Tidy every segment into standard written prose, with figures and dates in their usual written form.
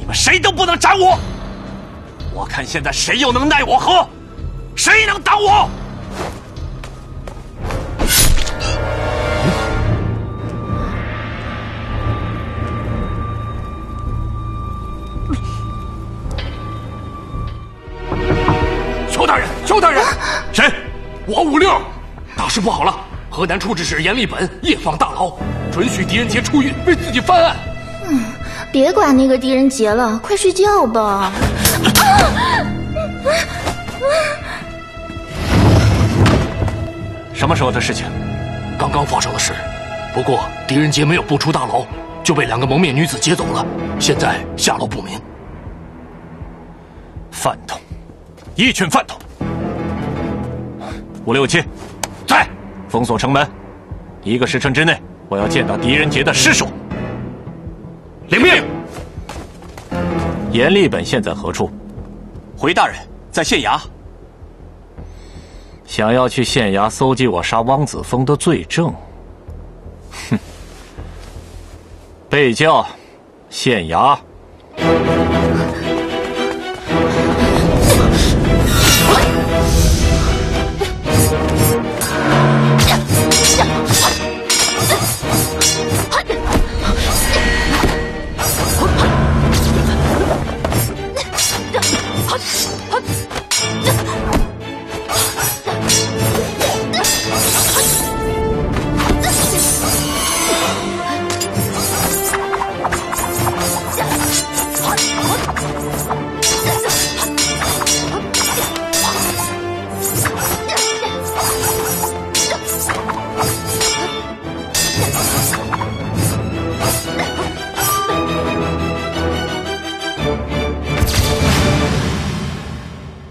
你们谁都不能斩我！我看现在谁又能奈我何？谁能挡我？邱大人，邱大人，谁？我56。大事不好了！河南处置使阎立本夜访大牢，准许狄仁杰出狱为自己翻案。别管那个狄仁杰了，快睡觉吧。什么时候的事情？刚刚发生的事。不过狄仁杰没有步出大牢，就被2个蒙面女子接走了，现在下落不明。饭桶，一群饭桶！567，在，封锁城门，1个时辰之内，我要见到狄仁杰的尸首。领命。阎立本现在何处？回大人，在县衙。想要去县衙搜集我杀汪子峰的罪证？哼！备轿，县衙。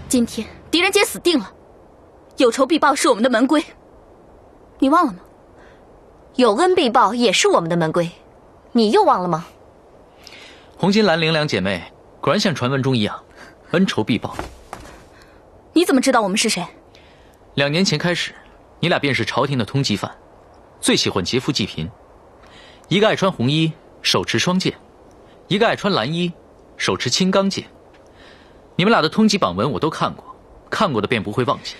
今天狄仁杰死定了，有仇必报是我们的门规，你忘了吗？有恩必报也是我们的门规，你又忘了吗？红金蓝玲两姐妹果然像传闻中一样，恩仇必报。你怎么知道我们是谁？2年前开始，你俩便是朝廷的通缉犯，最喜欢劫富济贫。一个爱穿红衣，手持双剑；一个爱穿蓝衣，手持青钢剑。你们俩的通缉榜文我都看过，看过的便不会忘记。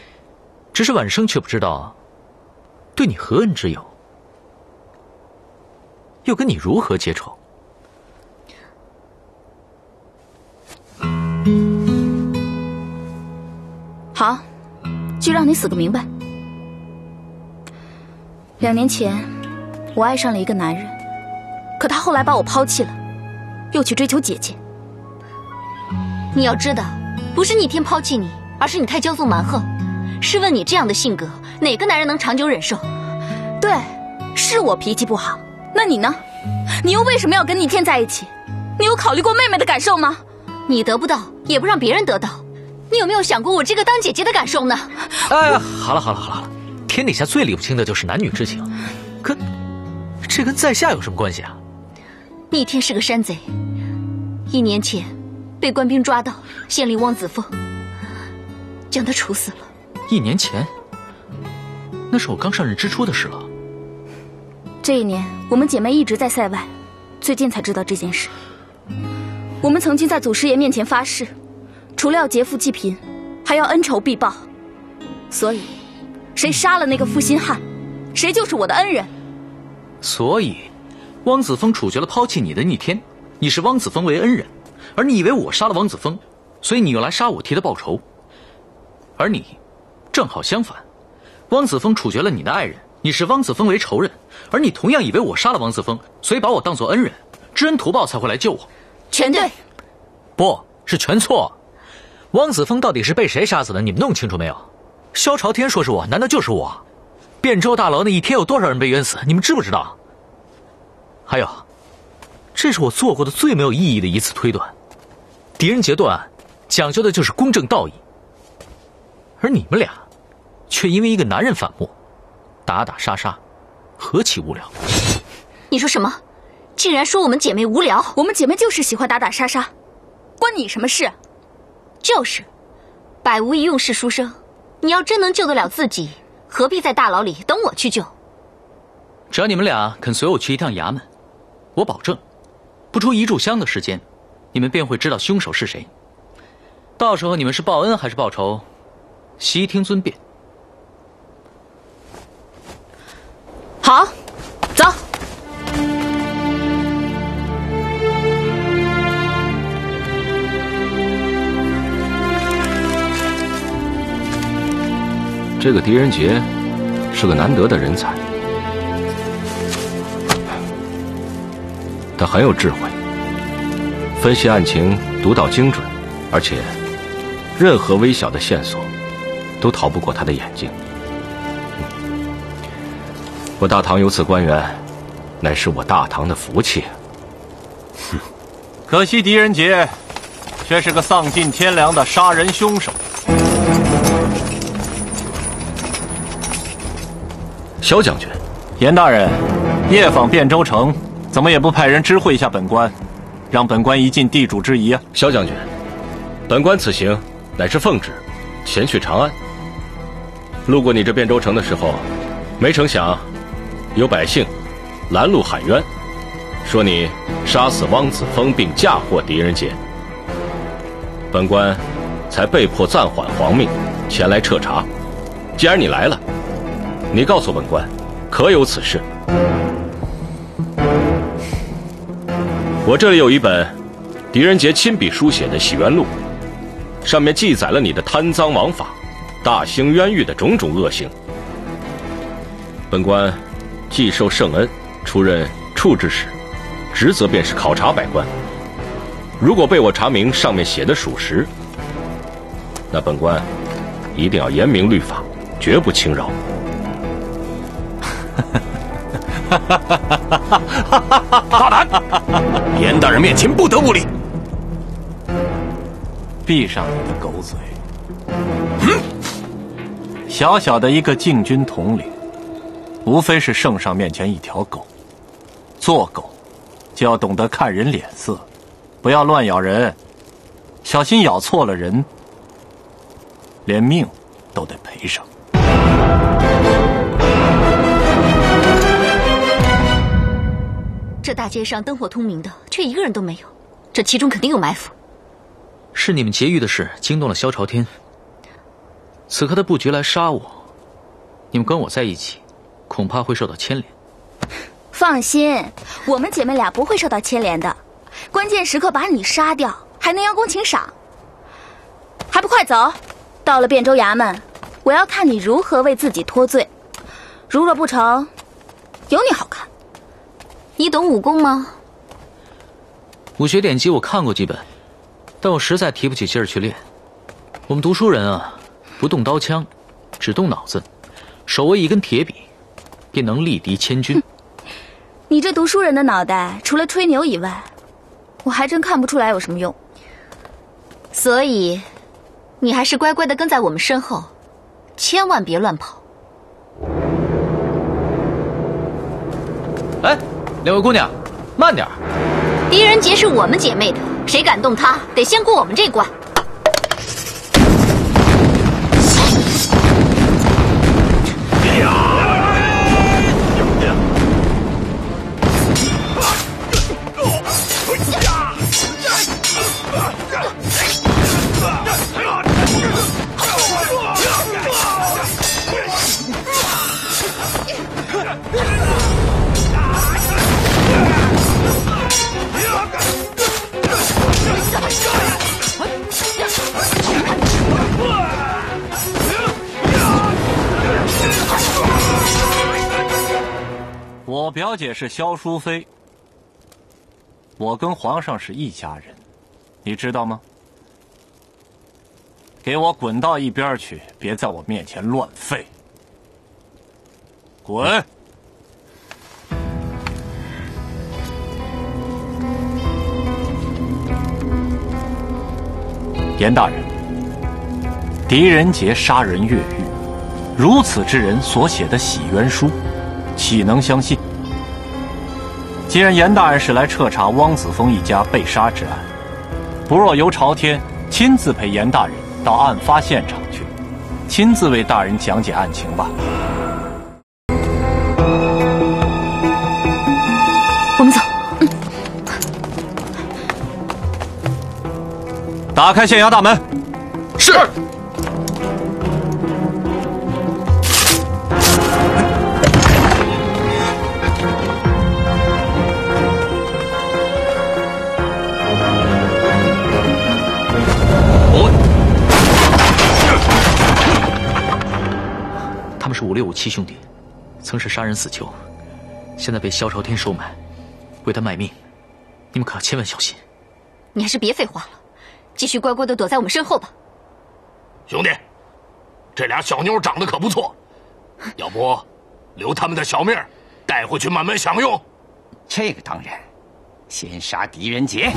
只是晚生却不知道对你何恩之有，又跟你如何结仇？好，就让你死个明白。2年前，我爱上了一个男人，可他后来把我抛弃了，又去追求姐姐。你要知道，不是逆天抛弃你，而是你太骄纵蛮横。试问你这样的性格，哪个男人能长久忍受？对，是我脾气不好。那你呢？你又为什么要跟逆天在一起？你有考虑过妹妹的感受吗？你得不到，也不让别人得到。你有没有想过我这个当姐姐的感受呢？哎，好了，天底下最理不清的就是男女之情，这跟在下有什么关系啊？逆天是个山贼，1年前被官兵抓到，县令汪子峰将他处死了。1年前，那是我刚上任之初的事了。这1年，我们姐妹一直在塞外，最近才知道这件事。我们曾经在祖师爷面前发誓，除了要劫富济贫，还要恩仇必报。所以，谁杀了那个负心汉，谁就是我的恩人。所以，汪子峰处决了抛弃你的逆天，你视汪子峰为恩人，而你以为我杀了汪子峰，所以你又来杀我替他报仇。而你，正好相反，汪子峰处决了你的爱人，你视汪子峰为仇人，而你同样以为我杀了汪子峰，所以把我当作恩人，知恩图报才会来救我。全对，不是全错。汪子峰到底是被谁杀死的？你们弄清楚没有？萧朝天说是我，难道就是我？汴州大牢那一天有多少人被冤死？你们知不知道？还有，这是我做过的最没有意义的一次推断。狄仁杰断案讲究的就是公正道义，而你们俩却因为一个男人反目，打打杀杀，何其无聊！你说什么？竟然说我们姐妹无聊？我们姐妹就是喜欢打打杀杀，关你什么事？就是，百无一用是书生。你要真能救得了自己，何必在大牢里等我去救？只要你们俩肯随我去一趟衙门，我保证，不出1炷香的时间，你们便会知道凶手是谁。到时候你们是报恩还是报仇，悉听尊便。好，走。这个狄仁杰是个难得的人才，他很有智慧，分析案情独到精准，而且任何微小的线索都逃不过他的眼睛。我大唐有此官员，乃是我大唐的福气。可惜狄仁杰却是个丧尽天良的杀人凶手。萧将军，严大人，夜访汴州城，怎么也不派人知会一下本官，让本官一尽地主之谊啊！萧将军，本官此行乃是奉旨前去长安。路过你这汴州城的时候，没成想有百姓拦路喊冤，说你杀死汪子峰并嫁祸狄仁杰，本官才被迫暂缓皇命前来彻查。既然你来了，你告诉本官，可有此事？我这里有一本狄仁杰亲笔书写的洗冤录，上面记载了你的贪赃枉法、大兴冤狱的种种恶行。本官既受圣恩，出任处置使，职责便是考察百官。如果被我查明上面写的属实，那本官一定要严明律法，绝不轻饶。大胆！严大人面前不得无礼。闭上你的狗嘴！小小的一个禁军统领，无非是圣上面前一条狗。做狗，就要懂得看人脸色，不要乱咬人，小心咬错了人，连命都得赔上。这大街上灯火通明的，却一个人都没有，这其中肯定有埋伏。是你们劫狱的事惊动了萧朝天，此刻他布局来杀我，你们跟我在一起，恐怕会受到牵连。放心，我们姐妹俩不会受到牵连的。关键时刻把你杀掉，还能邀功请赏，还不快走！到了汴州衙门，我要看你如何为自己脱罪。如若不成，有你好看。你懂武功吗？武学典籍我看过几本，但我实在提不起劲儿去练。我们读书人啊，不动刀枪，只动脑子，手握一根铁笔，便能力敌千军。你这读书人的脑袋，除了吹牛以外，我还真看不出来有什么用。所以，你还是乖乖的跟在我们身后，千万别乱跑。哎，两位姑娘，慢点儿。狄仁杰是我们姐妹的，谁敢动他，得先过我们这关。我表姐是萧淑妃，我跟皇上是一家人，你知道吗？给我滚到一边去，别在我面前乱吠！滚！严大人，狄仁杰杀人越狱，如此之人所写的洗冤书，岂能相信？既然严大人是来彻查汪子峰一家被杀之案，不若由朝天亲自陪严大人到案发现场去，亲自为大人讲解案情吧。我们走。打开县衙大门。是。他们是5657兄弟，曾是杀人死囚，现在被萧朝天收买，为他卖命，你们可要千万小心。你还是别废话了，继续乖乖的躲在我们身后吧。兄弟，这俩小妞长得可不错，要不留他们的小命带回去慢慢享用。这个当然，先杀狄仁杰。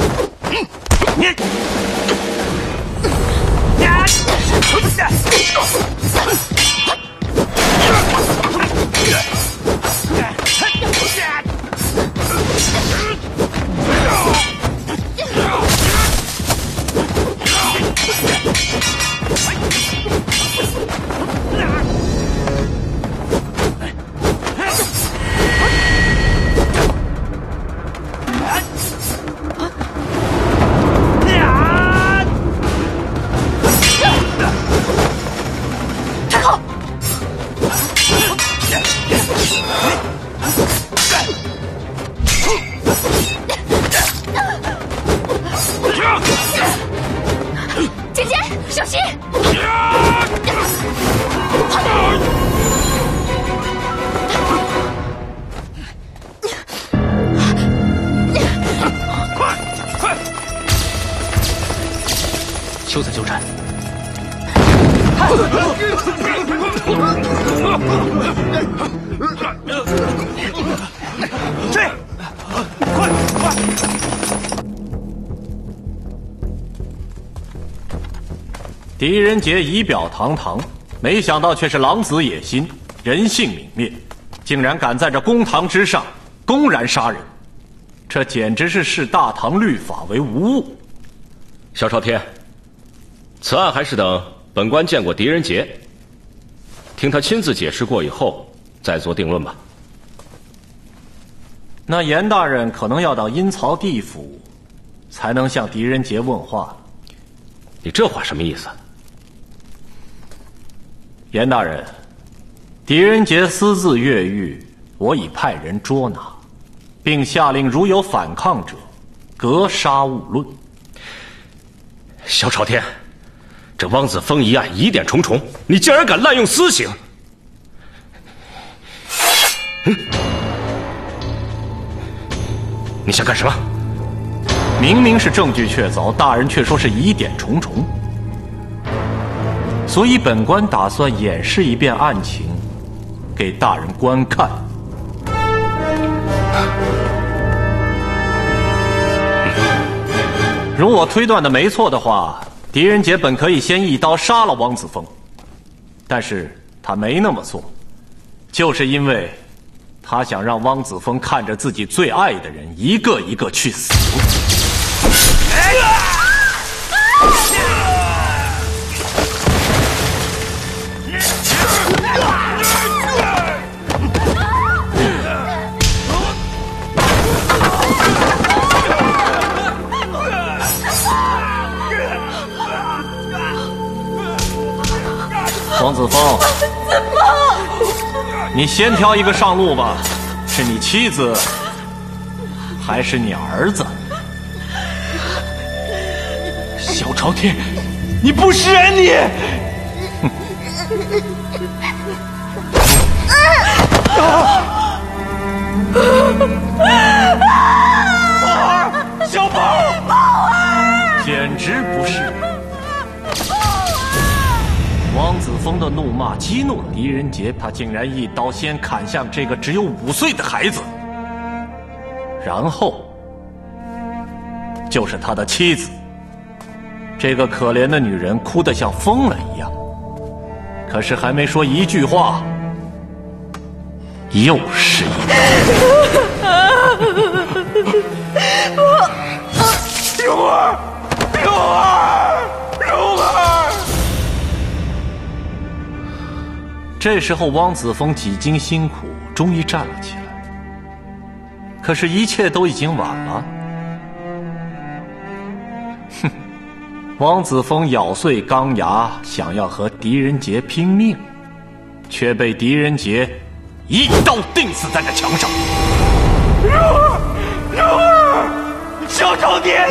姐姐，小心！快！休赛纠缠。追！快！狄仁杰仪表堂堂，没想到却是狼子野心，人性泯灭，竟然敢在这公堂之上公然杀人，这简直是视大唐律法为无物。萧朝天，此案还是等本官见过狄仁杰，听他亲自解释过以后再做定论吧。那严大人可能要到阴曹地府，才能向狄仁杰问话了。你这话什么意思？严大人，狄仁杰私自越狱，我已派人捉拿，并下令如有反抗者，格杀勿论。萧朝天，这汪子峰一案疑点重重，你竟然敢滥用私刑！你想干什么？明明是证据确凿，大人却说是疑点重重，所以本官打算演示一遍案情，给大人观看。如我推断的没错的话，狄仁杰本可以先一刀杀了汪子峰，但是他没那么做，就是因为他想让汪子峰看着自己最爱的人一个一个去死。汪子峰，你先挑一个上路吧，是你妻子，还是你儿子？萧朝天，你不是人，你！小宝，简直不是！汪子峰的怒骂激怒了狄仁杰，他竟然一刀先砍向这个只有5岁的孩子，然后就是他的妻子。这个可怜的女人哭得像疯了一样，可是还没说一句话，又是一刀。蓉儿，蓉儿，蓉儿！这时候，汪子峰几经辛苦，终于站了起来。可是，一切都已经晚了。哼，汪子峰咬碎钢牙，想要和狄仁杰拼命，却被狄仁杰一刀钉死在了墙上。妞儿，小朝天，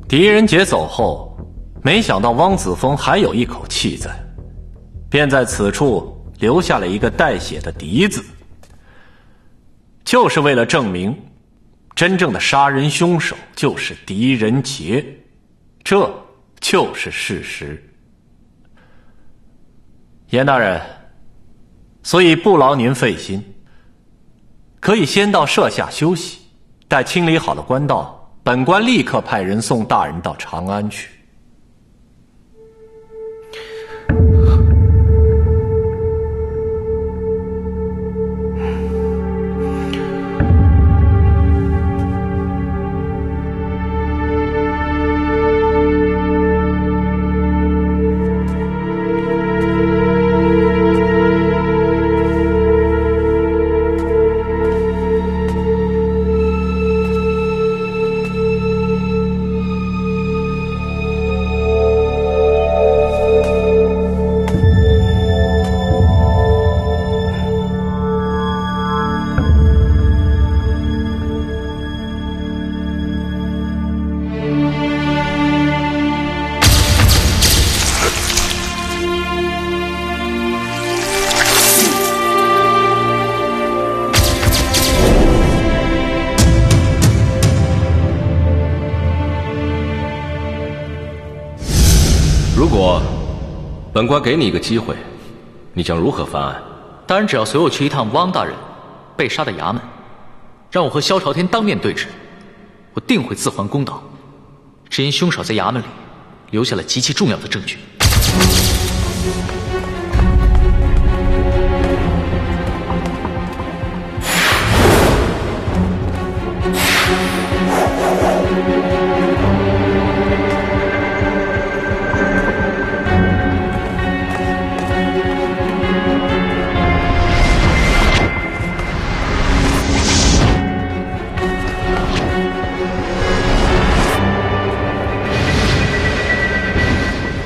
狄仁杰走后，没想到汪子峰还有一口气在，便在此处留下了一个带血的狄字，就是为了证明真正的杀人凶手就是狄仁杰，这就是事实。严大人，所以不劳您费心，可以先到舍下休息，待清理好了官道，本官立刻派人送大人到长安去。如果本官给你一个机会，你将如何翻案？大人只要随我去一趟汪大人被杀的衙门，让我和萧朝天当面对质，我定会自还公道。只因凶手在衙门里留下了极其重要的证据。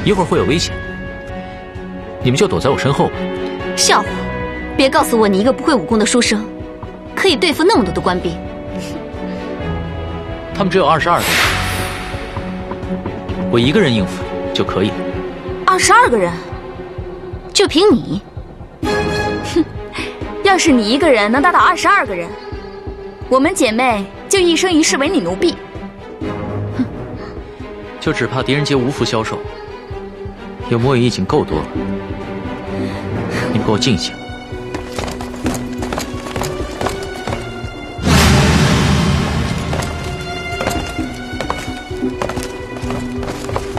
一会儿会有危险，你们就躲在我身后吧。笑话！别告诉我你一个不会武功的书生，可以对付那么多的官兵。他们只有22个人，我一个人应付就可以了。22个人，就凭你？哼，要是你一个人能打倒22个人，我们姐妹就一生一世为你奴婢。哼，就只怕狄仁杰无福消受。有魔影已经够多了，你们给我静下。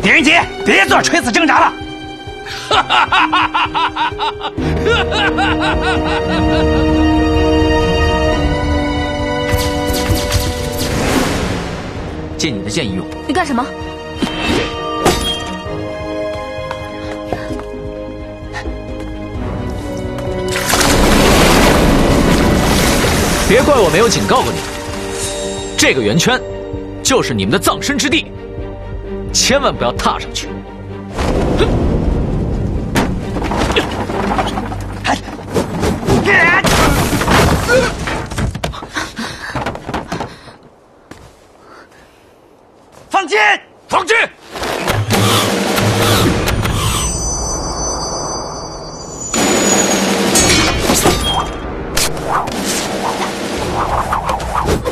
狄仁杰，别做垂死挣扎了！借你的剑一用。你干什么？别怪我没有警告过你，这个圆圈就是你们的葬身之地，千万不要踏上去。放箭！放箭！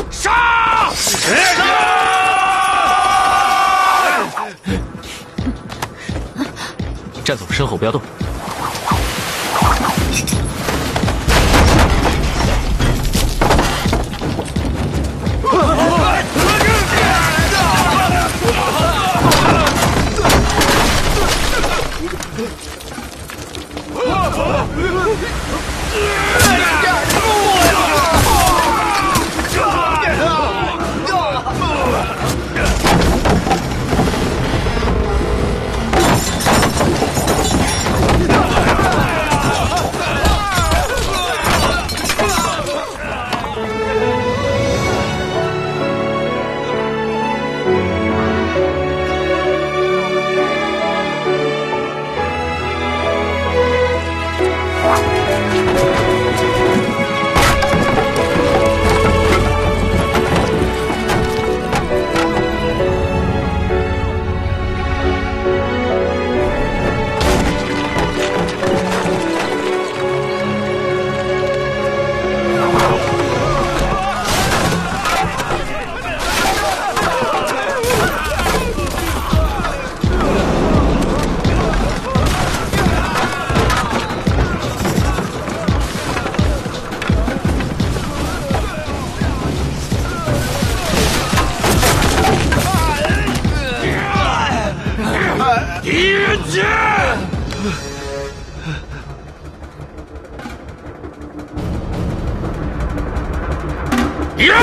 杀！站在我身后，不要动。狄仁杰！呀！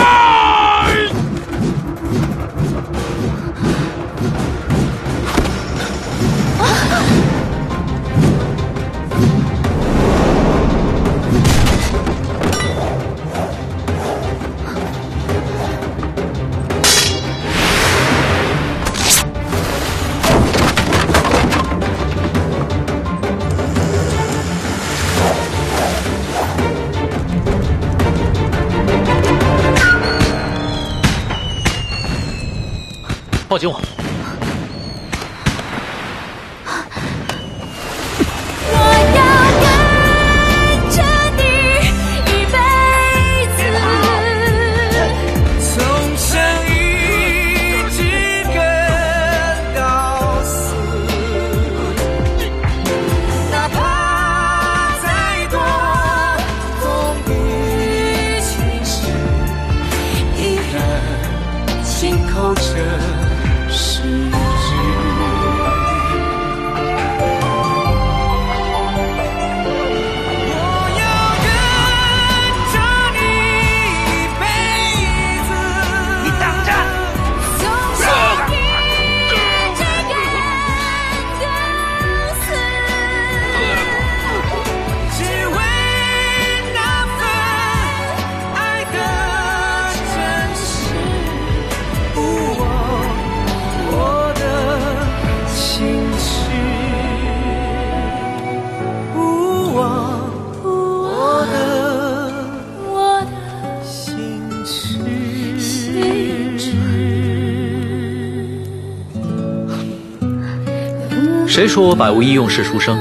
抱紧我！我要跟着你一辈子，从生一直跟到死，哪怕再多风雨侵蚀，依然紧扣着。谁说我百无一用是书生？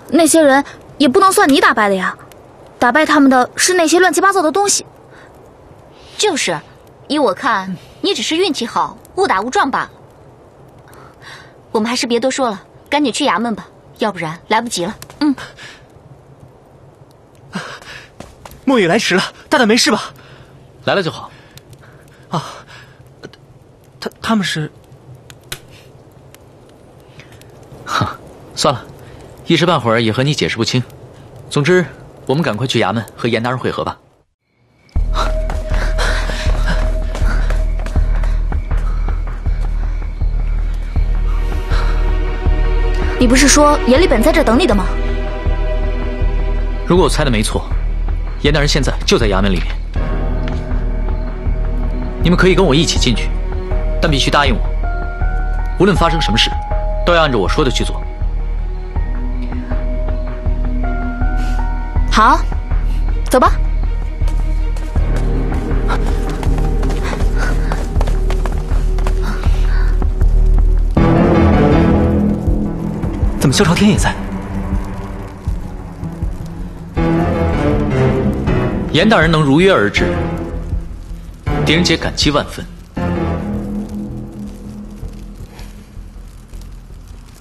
那些人也不能算你打败的呀，打败他们的是那些乱七八糟的东西。就是，依我看，你只是运气好，误打误撞罢了。我们还是别多说了，赶紧去衙门吧，要不然来不及了。嗯。墨雨来迟了，大大没事吧？来了就好。啊，他们是……哈，算了，一时半会儿也和你解释不清。总之，我们赶快去衙门和严大人会合吧。你不是说严立本在这等你的吗？如果我猜的没错，严大人现在就在衙门里面。你们可以跟我一起进去，但必须答应我，无论发生什么事，都要按照我说的去做。好，走吧。怎么萧朝天也在？严大人能如约而至，狄仁杰感激万分。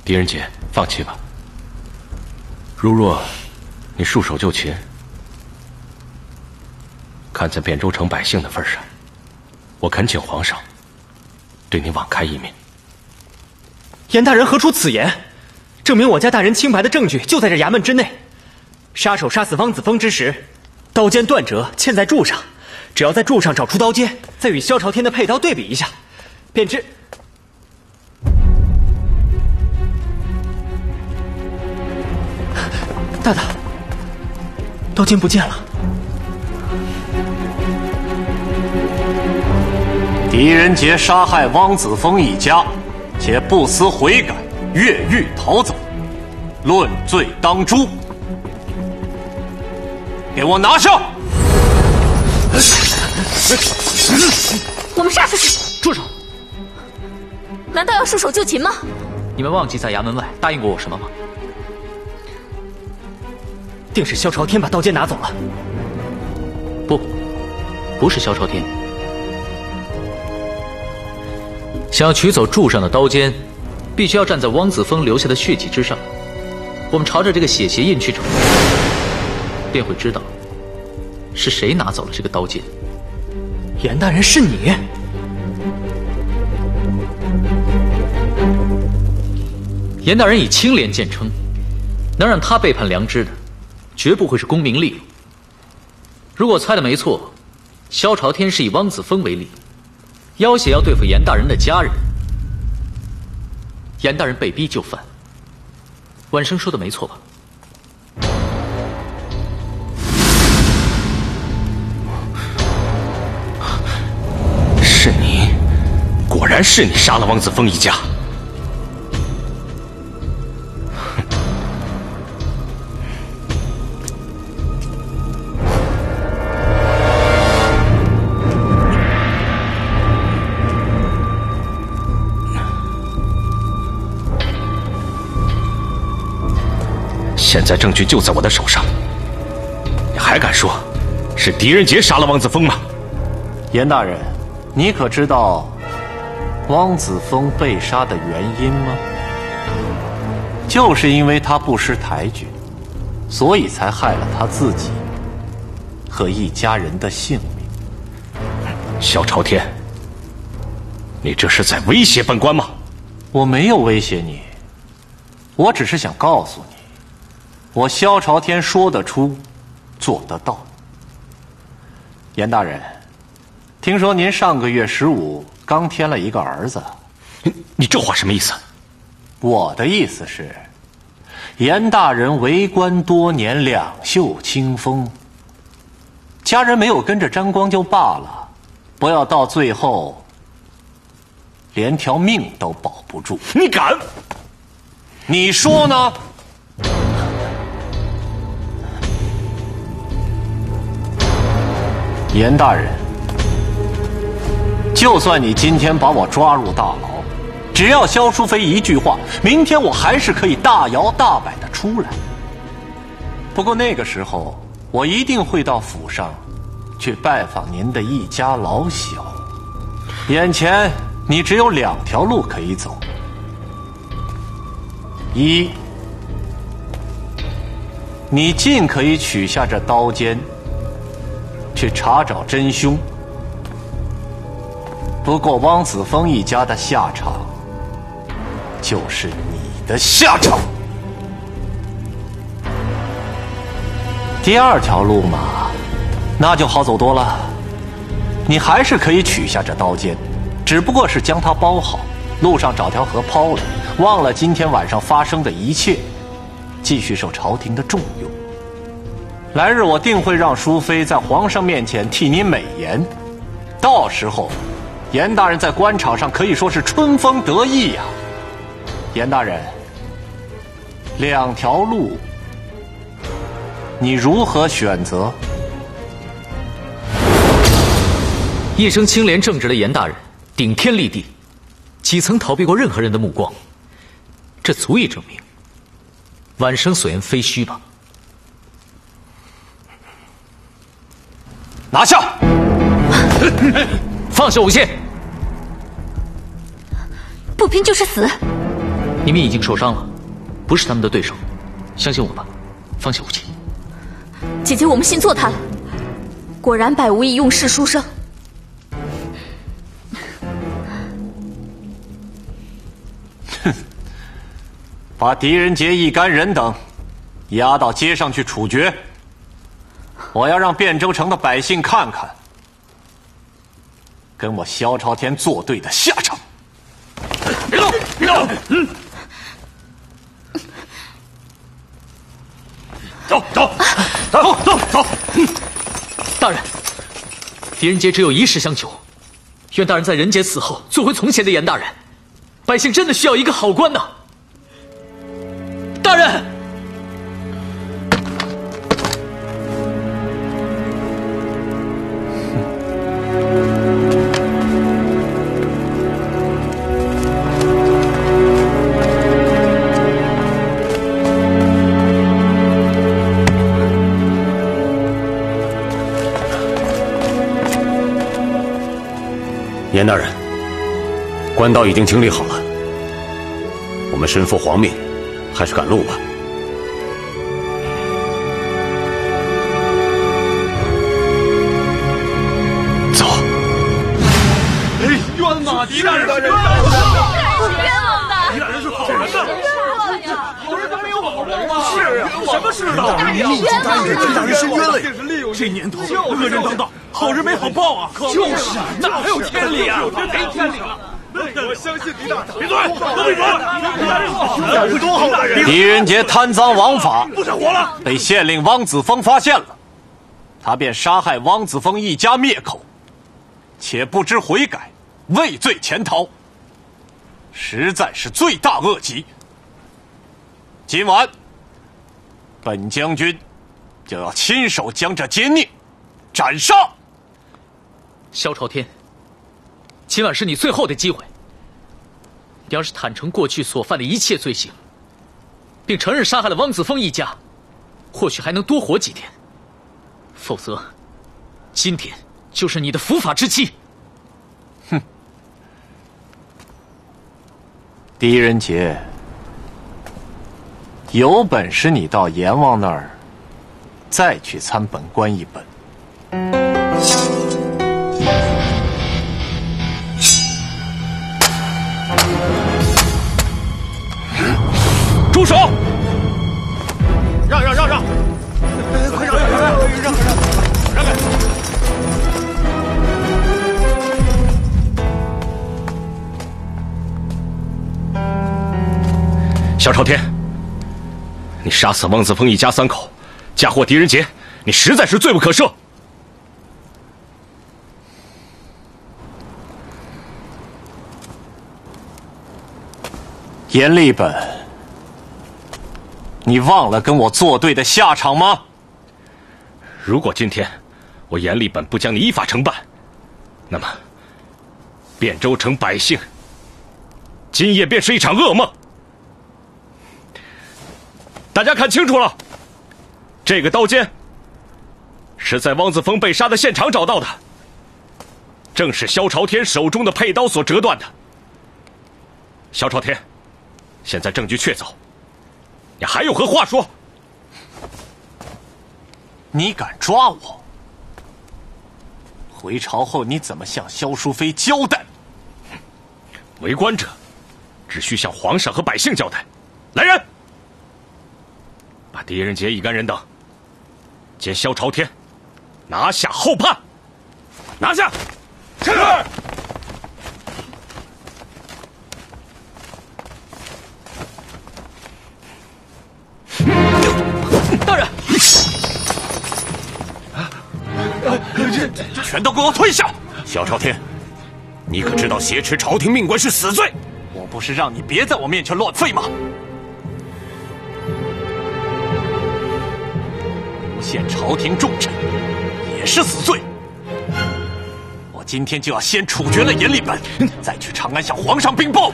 狄仁杰，放弃吧。如若你束手就擒，看在汴州城百姓的份上，我恳请皇上对你网开一面。严大人何出此言？证明我家大人清白的证据就在这衙门之内。杀手杀死汪子峰之时，刀尖断折嵌在柱上，只要在柱上找出刀尖，再与萧朝天的佩刀对比一下，便知。大大，刀尖不见了。狄仁杰杀害汪子峰一家，且不思悔改，越狱逃走，论罪当诛。给我拿下！我们杀出去！住手！难道要束手就擒吗？你们忘记在衙门外答应过我什么吗？定是萧朝天把刀尖拿走了。不是萧朝天。想要取走柱上的刀尖，必须要站在汪子峰留下的血迹之上。我们朝着这个血鞋印去找，便会知道是谁拿走了这个刀剑。严大人，是你？严大人以清廉见称，能让他背叛良知的，绝不会是功名利禄。如果猜的没错，萧朝天是以汪子峰为例，要挟要对付严大人的家人。严大人被逼就范，婉生说的没错吧？是你，果然是你杀了汪子峰一家。现在证据就在我的手上，你还敢说是狄仁杰杀了汪子峰吗？严大人，你可知道汪子峰被杀的原因吗？就是因为他不识抬举，所以才害了他自己和一家人的性命。萧朝天，你这是在威胁本官吗？我没有威胁你，我只是想告诉你，我萧朝天说得出，做得到。严大人，听说您上个月15刚添了一个儿子。你这话什么意思？我的意思是，严大人为官多年，两袖清风，家人没有跟着沾光就罢了，不要到最后连条命都保不住。你敢？你说呢？严大人，就算你今天把我抓入大牢，只要萧淑妃一句话，明天我还是可以大摇大摆的出来。不过那个时候，我一定会到府上去拜访您的一家老小。眼前你只有2条路可以走：一，你尽可以取下这刀尖，去查找真凶。不过汪子峰一家的下场，就是你的下场。第2条路嘛，那就好走多了。你还是可以取下这刀尖，只不过是将它包好，路上找条河抛了，忘了今天晚上发生的一切，继续受朝廷的重用。来日我定会让淑妃在皇上面前替你美言，到时候，严大人在官场上可以说是春风得意呀。严大人，两条路，你如何选择？一生清廉正直的严大人，顶天立地，岂曾逃避过任何人的目光？这足以证明，晚生所言非虚吧？拿下！放下武器！不拼就是死！你们已经受伤了，不是他们的对手，相信我吧，放下武器。姐姐，我们信错他了，果然百无一用是书生。哼，把狄仁杰一干人等押到街上去处决。我要让汴州城的百姓看看，跟我萧朝天作对的下场。别动，别动！走走走走走！大人，狄仁杰只有一事相求，愿大人在仁杰死后做回从前的严大人。百姓真的需要一个好官呐！大人。严大人，官道已经清理好了，我们身负皇命，还是赶路吧。走。哎，冤枉！狄大人，冤枉的！狄大人是好人呐，好人都没有好报吗？是啊，什么世道？狄大人是冤了！这年头恶人当道。好人没好报啊！就是，哪还有天理啊？没天理了！我相信狄大人。闭嘴！都闭嘴！多好人！狄仁杰贪赃枉法，不想活了，被县令汪子峰发现了，他便杀害汪子峰一家灭口，且不知悔改，畏罪潜逃，实在是罪大恶极。今晚，本将军就要亲手将这奸佞斩杀。萧朝天，今晚是你最后的机会。你要是坦诚过去所犯的一切罪行，并承认杀害了汪子峰一家，或许还能多活几天。否则，今天就是你的伏法之期。哼！狄仁杰，有本事你到阎王那儿，再去参本官一本。住手！让！快让开！萧朝天，你杀死汪子峰一家3口，嫁祸狄仁杰，你实在是罪不可赦。阎立本，你忘了跟我作对的下场吗？如果今天我阎立本不将你依法惩办，那么汴州城百姓今夜便是一场噩梦。大家看清楚了，这个刀尖是在汪子峰被杀的现场找到的，正是萧朝天手中的佩刀所折断的。萧朝天，现在证据确凿，你还有何话说？你敢抓我？回朝后你怎么向萧淑妃交代？为官者只需向皇上和百姓交代。来人，把狄仁杰一干人等兼萧朝天拿下后判。拿下！是。全都给我退下！萧朝天，你可知道挟持朝廷命官是死罪？我不是让你别在我面前乱吠吗？诬陷朝廷重臣也是死罪。我今天就要先处决了严立本，再去长安向皇上禀报。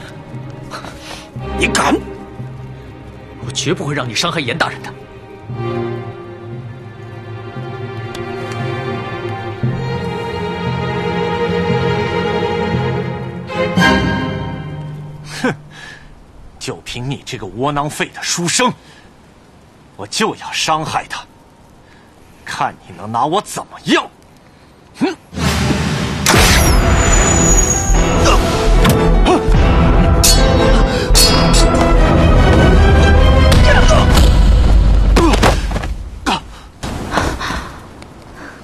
你敢？我绝不会让你伤害严大人的。哼，就凭你这个窝囊废的书生，我就要伤害他，看你能拿我怎么样！哼！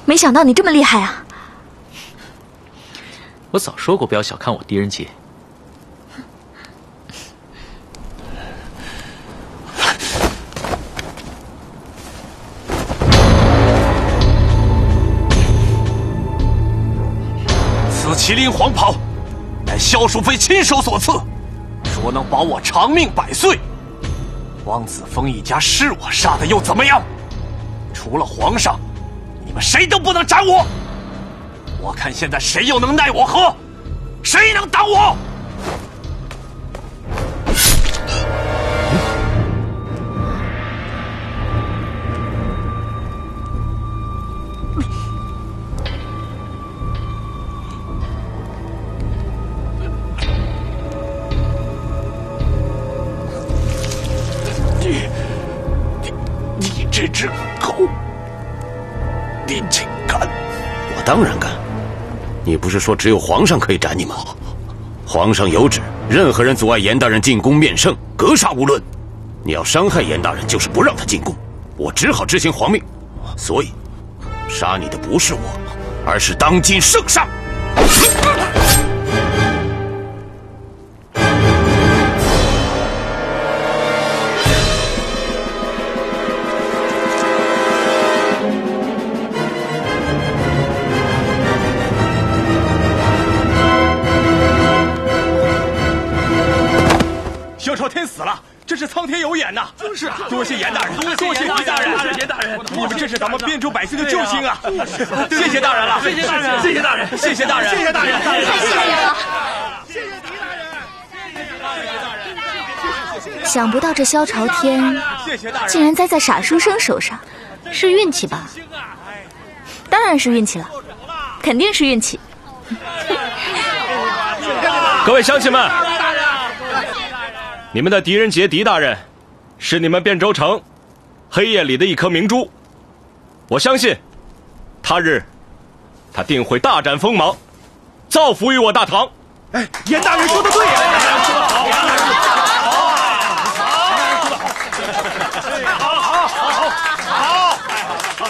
没想到你这么厉害啊！我早说过不要小看我狄仁杰。此麒麟黄袍，乃萧淑妃亲手所赐，说能保我长命百岁。汪子峰一家是我杀的又怎么样？除了皇上，你们谁都不能斩我！我看现在谁又能奈我何？谁能挡我？你这只狗，你竟敢！我当然敢。你不是说只有皇上可以斩你吗？皇上有旨，任何人阻碍严大人进宫面圣，格杀无论。你要伤害严大人，就是不让他进宫，我只好执行皇命。所以，杀你的不是我，而是当今圣上。萧朝天死了，这是苍天有眼呐！真是啊！多谢严大人，多谢狄大人，严大人，你们这是咱们汴州百姓的救星啊！谢谢大人了，谢谢大人，谢谢大人，谢谢大人，谢谢大人，太谢谢了！谢谢狄大人，谢谢大人！想不到这萧朝天竟然栽在傻书生手上，是运气吧？当然是运气了，肯定是运气。各位乡亲们，你们的狄仁杰狄大人，是你们汴州城黑夜里的一颗明珠。我相信，他日他定会大展锋芒，造福于我大唐。哎，严大人说的对呀！严大人说的好，严大人说的好。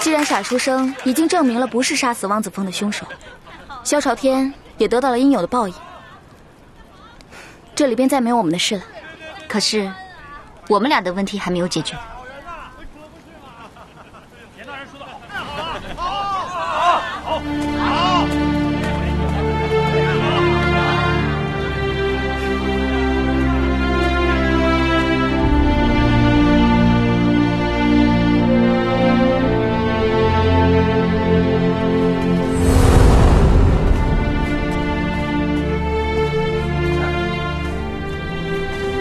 既然傻书生已经证明了不是杀死汪子峰的凶手，萧朝天也得到了应有的报应，这里便再没有我们的事了。可是，我们俩的问题还没有解决。严大人说的好，好。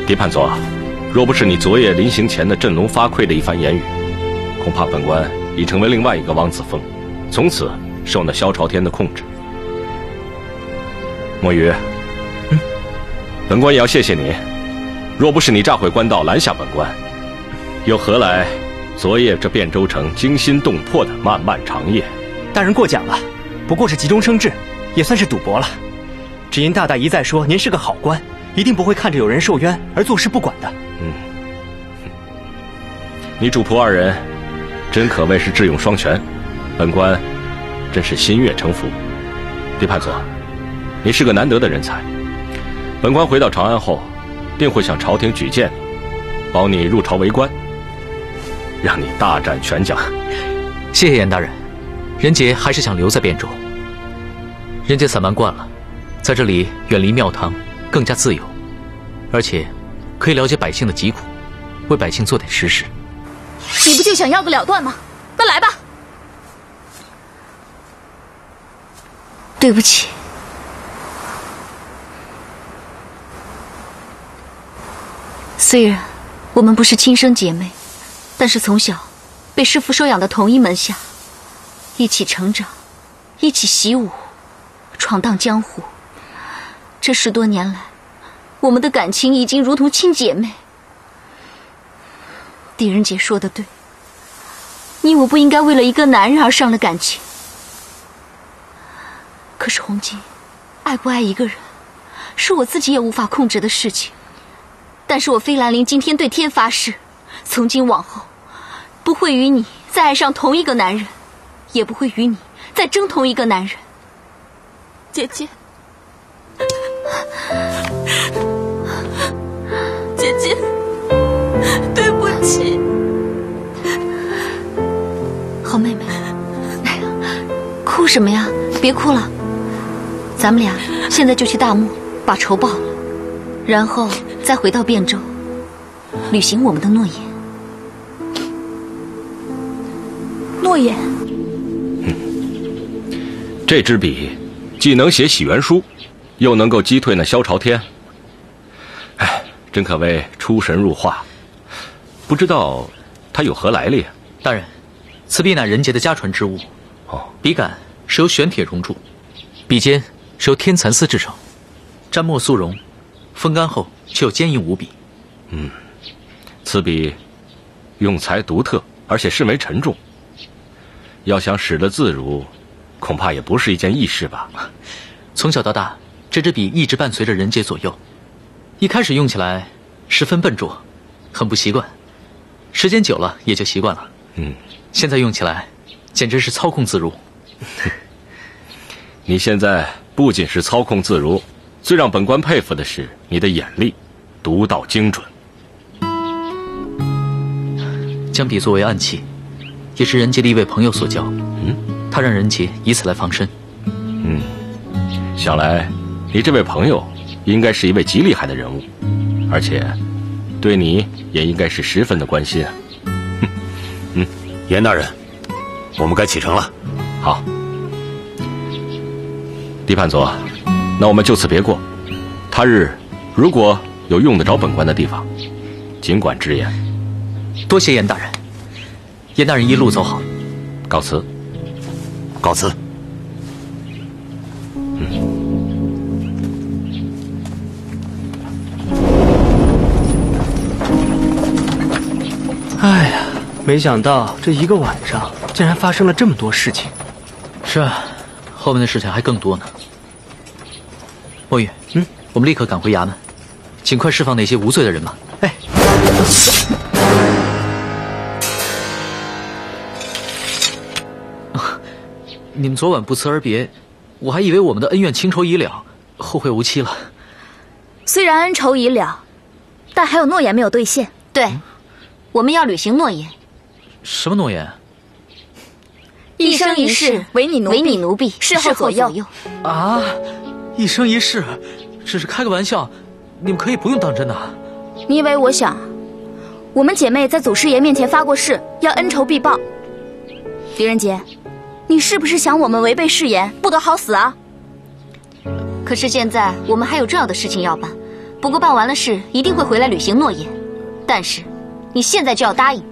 狄判座，若不是你昨夜临行前的振聋发聩的一番言语，恐怕本官已成为另外一个汪子峰，从此受那萧朝天的控制。墨鱼，本官也要谢谢你。若不是你炸毁官道拦下本官，又何来昨夜这汴州城惊心动魄的漫漫长夜？大人过奖了，不过是急中生智，也算是赌博了。只因大大一再说您是个好官，一定不会看着有人受冤而坐视不管的。你主仆二人真可谓是智勇双全，本官真是心悦诚服。狄判座，你是个难得的人才，本官回到长安后，定会向朝廷举荐你，保你入朝为官，让你大展拳脚。谢谢严大人，仁杰还是想留在汴州。人杰散漫惯了，在这里远离庙堂，更加自由，而且可以了解百姓的疾苦，为百姓做点实事。你不就想要个了断吗？那来吧。对不起，虽然我们不是亲生姐妹，但是从小被师父收养的同一门下，一起成长，一起习武，闯荡江湖。这10多年来，我们的感情已经如同亲姐妹。狄仁杰说的对，你我不应该为了一个男人而伤了感情。可是红巾，爱不爱一个人，是我自己也无法控制的事情。但是我飞兰陵今天对天发誓，从今往后，不会与你再爱上同一个男人，也不会与你再争同一个男人。姐姐，姐姐，对不起。好妹妹，哭什么呀？别哭了，咱们俩现在就去大漠把仇报了，然后再回到汴州，履行我们的诺言。诺言。这支笔既能写喜元书，又能够击退那萧朝天。哎，真可谓出神入化。不知道他有何来历？大人，此笔乃仁杰的家传之物。哦，笔杆是由玄铁熔铸，笔尖是由天蚕丝制成，沾墨速溶，风干后却又坚硬无比。此笔用材独特，而且甚为沉重，要想使得自如，恐怕也不是一件易事吧。从小到大，这支笔一直伴随着仁杰左右。一开始用起来十分笨拙，很不习惯，时间久了也就习惯了。现在用起来简直是操控自如。你现在不仅是操控自如，最让本官佩服的是你的眼力，独到精准。将笔作为暗器，也是仁杰的一位朋友所教。他让仁杰以此来防身。想来你这位朋友应该是一位极厉害的人物，而且对你也应该是十分的关心。严大人，我们该启程了。好，狄判佐，那我们就此别过。他日如果有用得着本官的地方，尽管直言。多谢严大人，严大人一路走好。告辞。告辞。哎呀，没想到这一个晚上竟然发生了这么多事情。是啊，后面的事情还更多呢。墨玉，我们立刻赶回衙门，尽快释放那些无罪的人马。哎，你们昨晚不辞而别，我还以为我们的恩怨情仇已了，后会无期了。虽然恩仇已了，但还有诺言没有兑现。对，我们要履行诺言。什么诺言？一生一世为你奴婢，事后左右。啊，一生一世，只是开个玩笑，你们可以不用当真的。你以为我想？我们姐妹在祖师爷面前发过誓，要恩仇必报。狄仁杰，你是不是想我们违背誓言，不得好死啊？可是现在我们还有重要的事情要办，不过办完了事一定会回来履行诺言。但是你现在就要答应。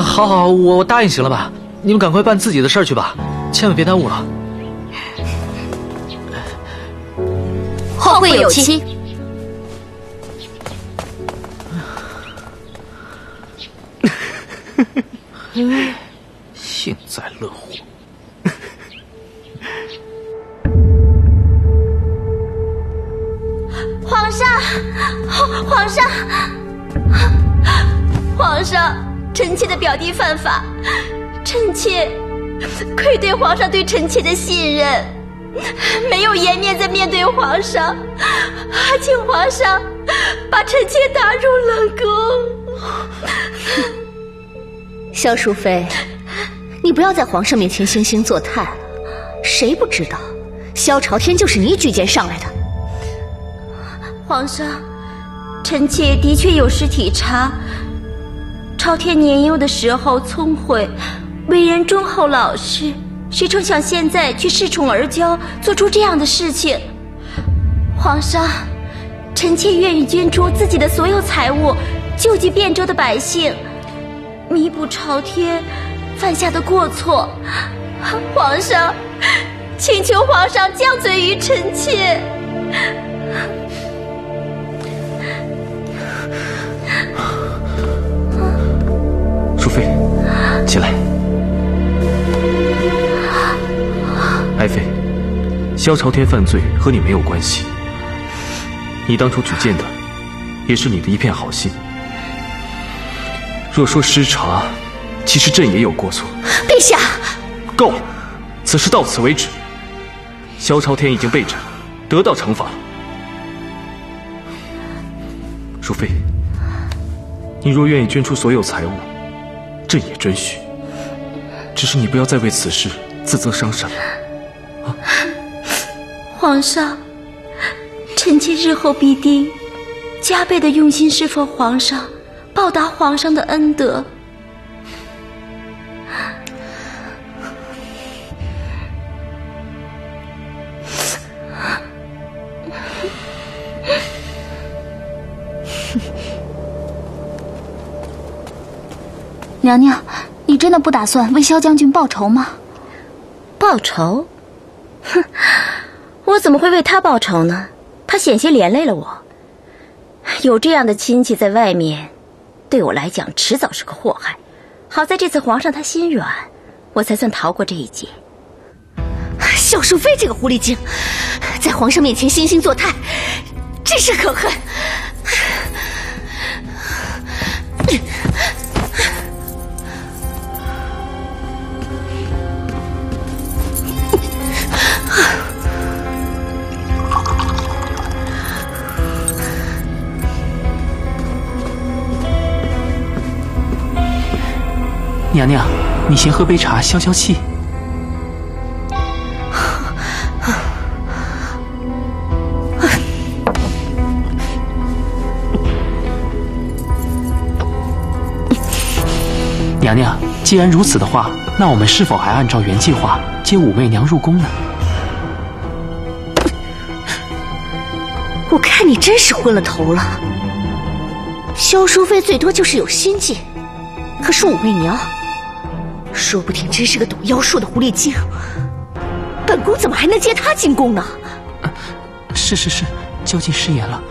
好，我答应行了吧？你们赶快办自己的事儿去吧，千万别耽误了。后会有期。幸灾乐祸。皇上，皇上，皇上，臣妾的表弟犯法，臣妾愧对皇上对臣妾的信任，没有颜面再面对皇上，请皇上把臣妾打入冷宫。萧淑妃，你不要在皇上面前惺惺作态了。谁不知道，萧朝天就是你举荐上来的。皇上，臣妾的确有失体察。朝天年幼的时候聪慧，为人忠厚老实，谁成想现在却恃宠而骄，做出这样的事情。皇上，臣妾愿意捐出自己的所有财物，救济汴州的百姓，弥补朝天犯下的过错。皇上，请求皇上降罪于臣妾。淑妃，起来。爱妃，萧朝天犯罪和你没有关系，你当初举荐的也是你的一片好心。若说失察，其实朕也有过错。陛下，够了，此事到此为止。萧朝天已经被斩，得到惩罚了。淑妃，你若愿意捐出所有财物，朕也准许。只是你不要再为此事自责伤神了。皇上，臣妾日后必定加倍的用心侍奉皇上，报答皇上的恩德。娘娘，你真的不打算为萧将军报仇吗？报仇？哼，我怎么会为他报仇呢？他险些连累了我。有这样的亲戚在外面，对我来讲迟早是个祸害。好在这次皇上他心软，我才算逃过这一劫。萧淑妃这个狐狸精，在皇上面前惺惺作态，真是可恨。娘娘，你先喝杯茶消消气。娘娘，既然如此的话，那我们是否还按照原计划接武媚娘入宫呢？我看你真是昏了头了。萧淑妃最多就是有心计，可是武媚娘说不定真是个懂妖术的狐狸精，本宫怎么还能接她进宫呢？是，交进失言了。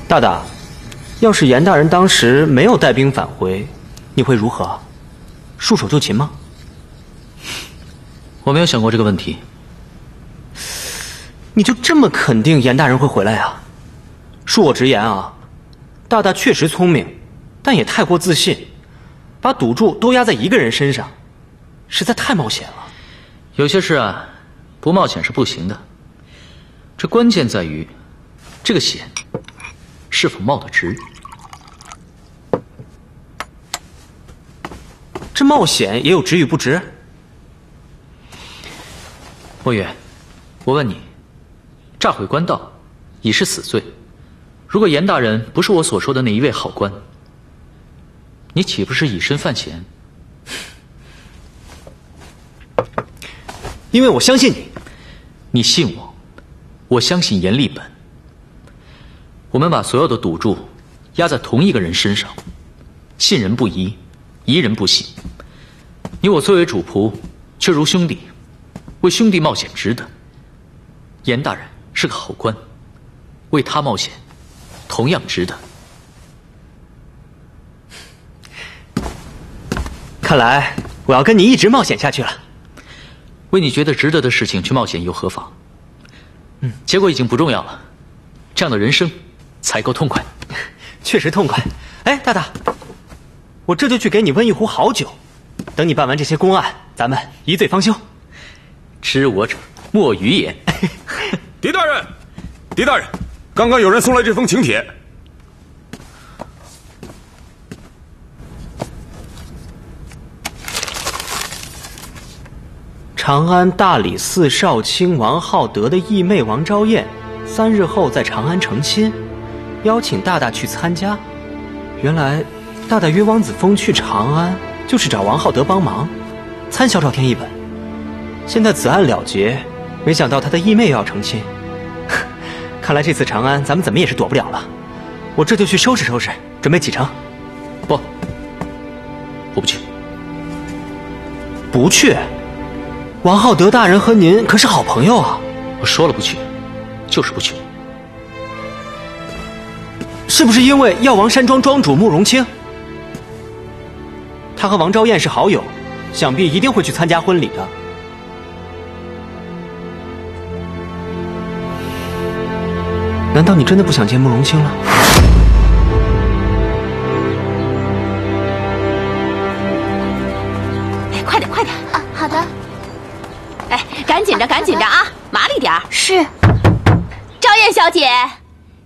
大大，要是严大人当时没有带兵返回，你会如何？束手就擒吗？我没有想过这个问题。你就这么肯定严大人会回来啊？恕我直言啊，大大确实聪明，但也太过自信，把赌注都压在一个人身上，实在太冒险了。有些事啊，不冒险是不行的。这关键在于，这个险是否冒得直。这冒险也有值与不值。墨渊，我问你，诈毁官道已是死罪，如果严大人不是我所说的那一位好官，你岂不是以身犯险？因为我相信你。你信我，我相信严立本。我们把所有的赌注压在同一个人身上，信人不疑，疑人不信。你我作为主仆，却如兄弟，为兄弟冒险值得。严大人是个好官，为他冒险同样值得。看来我要跟你一直冒险下去了。为你觉得值得的事情去冒险又何妨？结果已经不重要了，这样的人生才够痛快。确实痛快。哎，大大，我这就去给你温一壶好酒，等你办完这些公案，咱们一罪方休。知我者，莫与也。狄大人，狄大人，刚刚有人送来这封请帖。长安大理寺少卿王浩德的义妹王昭燕，3日后在长安成亲，邀请大大去参加。原来，大大约汪子峰去长安，就是找王浩德帮忙，参萧朝天一本。现在此案了结，没想到他的义妹又要成亲，看来这次长安咱们怎么也是躲不了了。我这就去收拾收拾，准备启程。不，我不去。不去？王浩德大人和您可是好朋友啊！我说了不去，就是不去。是不是因为药王山庄庄主慕容清？他和王昭燕是好友，想必一定会去参加婚礼的。难道你真的不想见慕容清了？哎，快点，快点！啊，好的。哎，赶紧着，赶紧着啊，麻利点儿。是。昭燕小姐，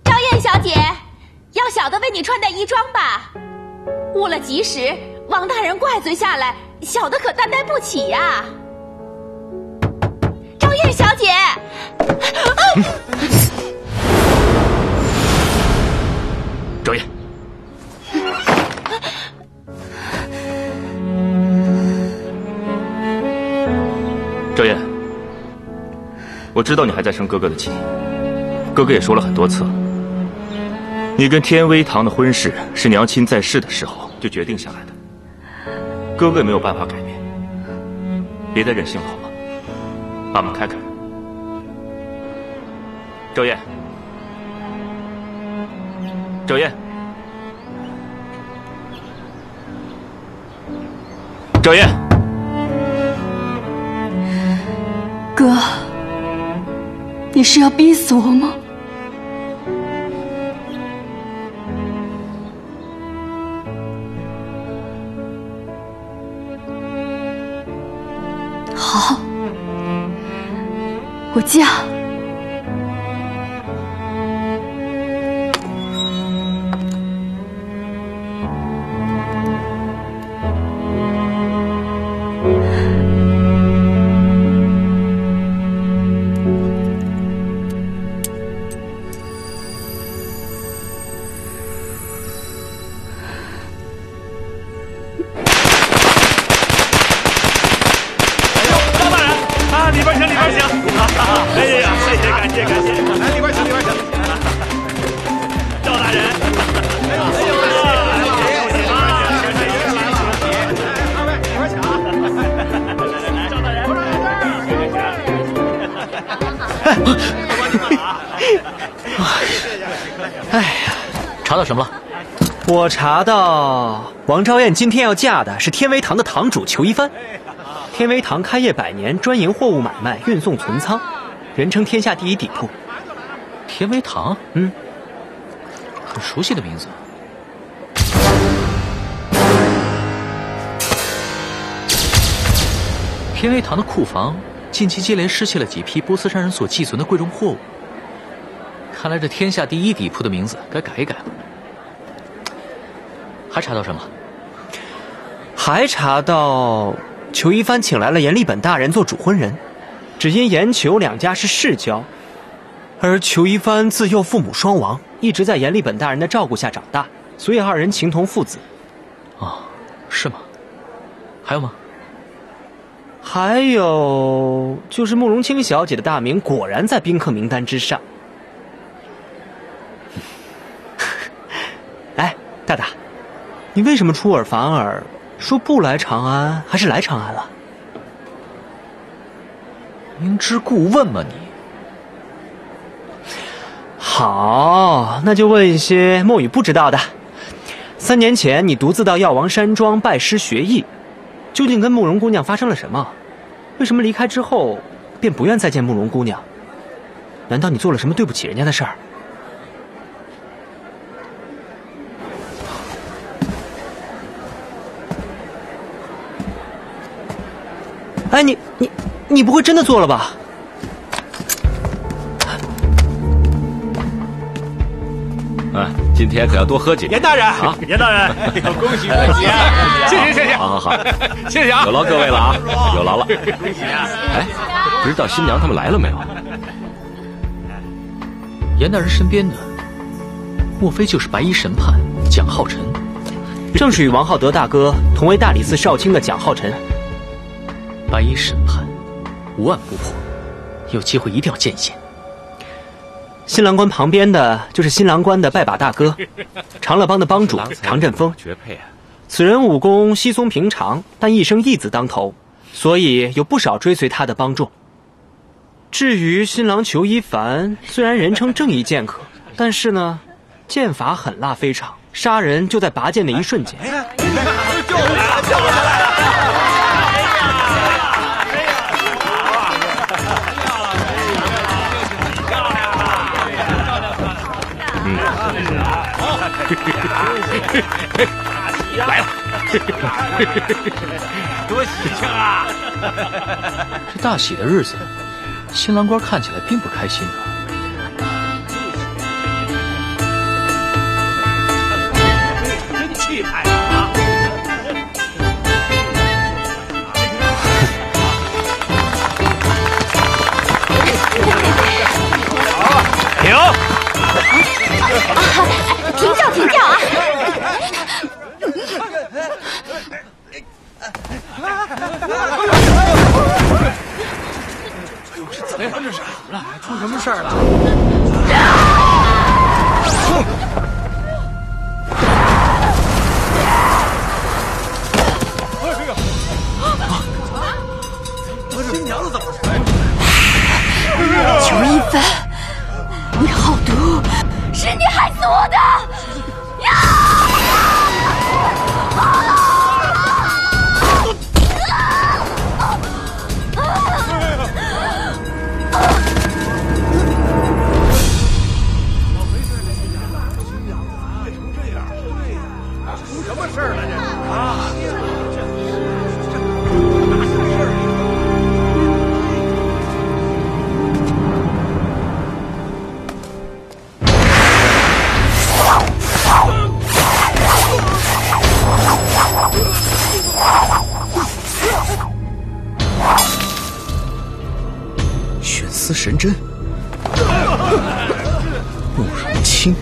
昭燕小姐，要小的为你穿戴衣装吧。误了吉时，王大人怪罪下来，小的可担待不起呀。昭燕小姐。昭燕，昭燕，我知道你还在生哥哥的气，哥哥也说了很多次了，你跟天威堂的婚事是娘亲在世的时候就决定下来的，哥哥也没有办法改变，别再任性了好吗？把门开开。昭燕，昭燕，昭燕，哥，你是要逼死我吗？好，我嫁。哎呀，查到什么了？我查到王昭燕今天要嫁的是天威堂的堂主裘一帆。天威堂开业100年，专营货物买卖、运送、存仓，人称天下第一底铺。天威堂？嗯，很熟悉的名字。天威堂的库房近期接连失窃了几批波斯山人所寄存的贵重货物，看来这天下第一底铺的名字该改一改了。还查到什么？还查到裘一帆请来了阎立本大人做主婚人，只因阎裘两家是世交，而裘一帆自幼父母双亡，一直在阎立本大人的照顾下长大，所以2人情同父子。哦，是吗？还有吗？还有就是慕容清小姐的大名果然在宾客名单之上。哎，大大，你为什么出尔反尔，说不来长安，还是来长安了？明知故问吗你？好，那就问一些墨雨不知道的。3年前你独自到药王山庄拜师学艺，究竟跟慕容姑娘发生了什么？为什么离开之后便不愿再见慕容姑娘？难道你做了什么对不起人家的事儿？哎，你不会真的做了吧？今天可要多喝几杯。严大人啊，严大人，恭喜恭喜！谢谢，好，谢谢啊！有劳各位了啊，有劳了。哎，不知道新娘他们来了没有？严大人身边的，莫非就是白衣神判蒋浩辰？正是与王浩德大哥同为大理寺少卿的蒋浩辰。白衣审判，无案不破，有机会一定要见一见。新郎官旁边的就是新郎官的拜把大哥，长乐帮的帮主常振锋。绝配啊！此人武功稀松平常，但一生义字当头，所以有不少追随他的帮众。至于新郎裘一凡，虽然人称正义剑客，但是呢，剑法狠辣非常，杀人就在拔剑的一瞬间。救我来了！来了，多喜庆啊！这大喜的日子，新郎官看起来并不开心啊。真气派啊！停叫啊！怎么了？这是出什么事儿了？新娘子怎么了？裘一凡，你好毒，是你害死我的！什么事儿了这啊？玄丝神针，慕容清。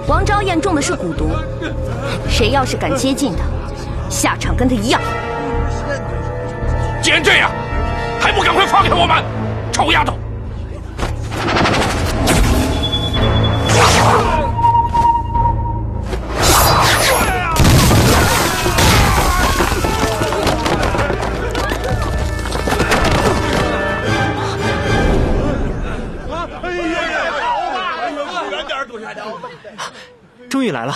王昭彦中的是蛊毒，谁要是敢接近他，下场跟他一样。既然这样，还不赶快放开我们！臭丫头！终于来了。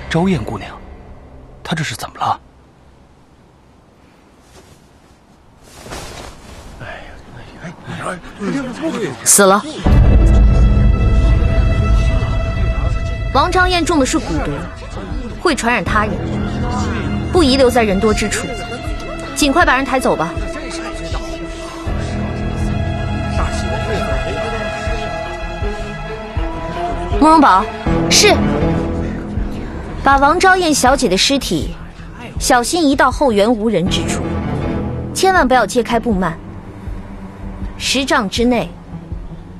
昭燕姑娘，她这是怎么了？死了。王昭彦中的是蛊毒，会传染他人，不宜留在人多之处，尽快把人抬走吧。慕容宝，是。把王昭彦小姐的尸体小心移到后园无人之处，千万不要揭开布幔，10丈之内，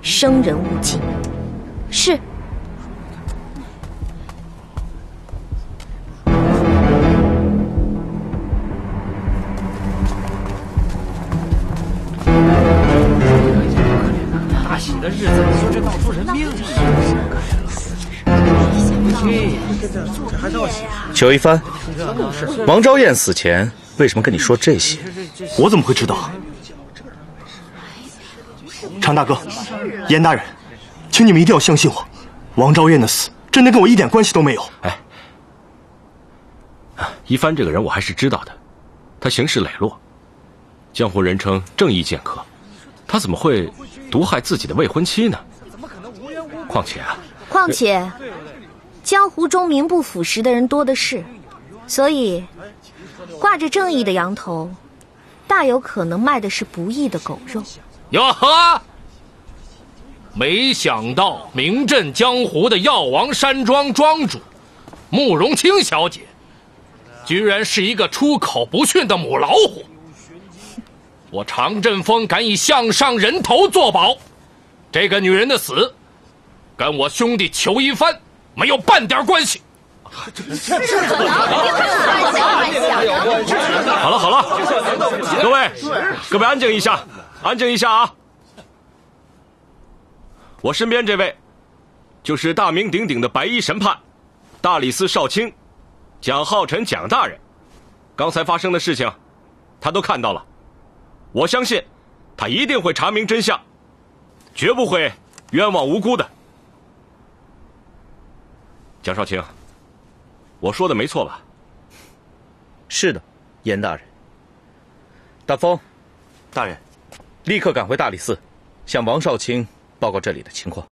生人勿近。是。的日子，你说这闹出人命裘一帆，王昭燕死前为什么跟你说这些？我怎么会知道？常大哥，严大人，请你们一定要相信我，王昭燕的死真的跟我一点关系都没有。哎，一帆这个人我还是知道的，他行事磊落，江湖人称正义剑客，他怎么会毒害自己的未婚妻呢？况且，江湖中名不副实的人多的是，所以挂着正义的羊头，大有可能卖的是不义的狗肉。哟呵！没想到名震江湖的药王山庄庄主慕容清小姐，居然是一个出口不逊的母老虎。我常振锋敢以项上人头作保，这个女人的死，跟我兄弟裘一帆没有半点关系。好了，各位安静一下，啊！我身边这位，就是大名鼎鼎的白衣神判，大理寺少卿蒋浩辰蒋大人。刚才发生的事情，他都看到了，我相信他一定会查明真相，绝不会冤枉无辜的。蒋少卿，我说的没错吧？是的，严大人。大风，大人，立刻赶回大理寺，向王少卿报告这里的情况。